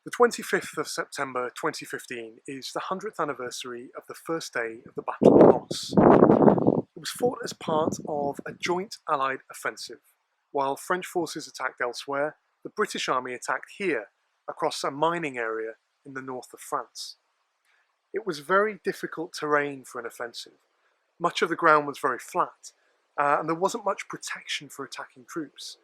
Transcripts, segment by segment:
The 25th of September 2015 is the 100th anniversary of the first day of the Battle of Loos. It was fought as part of a joint Allied offensive. While French forces attacked elsewhere, the British Army attacked here, across a mining area in the north of France. It was very difficult terrain for an offensive. Much of the ground was very flat, and there wasn't much protection for attacking troops,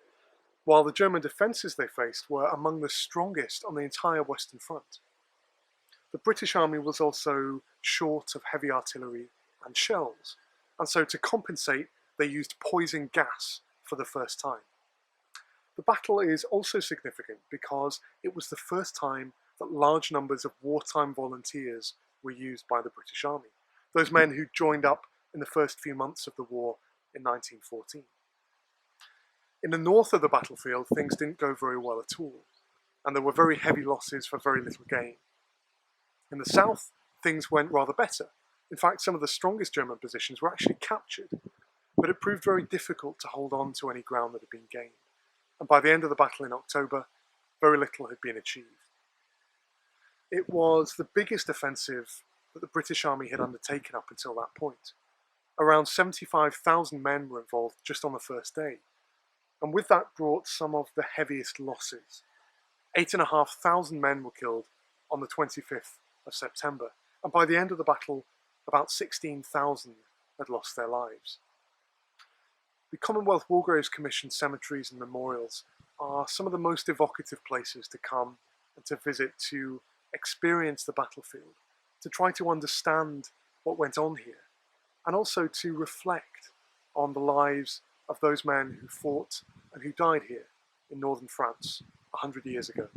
while the German defences they faced were among the strongest on the entire Western Front. The British Army was also short of heavy artillery and shells, and so to compensate they used poison gas for the first time. The battle is also significant because it was the first time that large numbers of wartime volunteers were used by the British Army, those men who joined up in the first few months of the war in 1914. In the north of the battlefield, things didn't go very well at all, and there were very heavy losses for very little gain. In the south, things went rather better. In fact, some of the strongest German positions were actually captured, but it proved very difficult to hold on to any ground that had been gained. And by the end of the battle in October, very little had been achieved. It was the biggest offensive that the British Army had undertaken up until that point. Around 75,000 men were involved just on the first day, and with that brought some of the heaviest losses. 8,500 men were killed on the 25th of September, and by the end of the battle, about 16,000 had lost their lives. The Commonwealth War Graves Commission cemeteries and memorials are some of the most evocative places to come and to visit, to experience the battlefield, to try to understand what went on here, and also to reflect on the lives of those men who fought and who died here in northern France 100 years ago.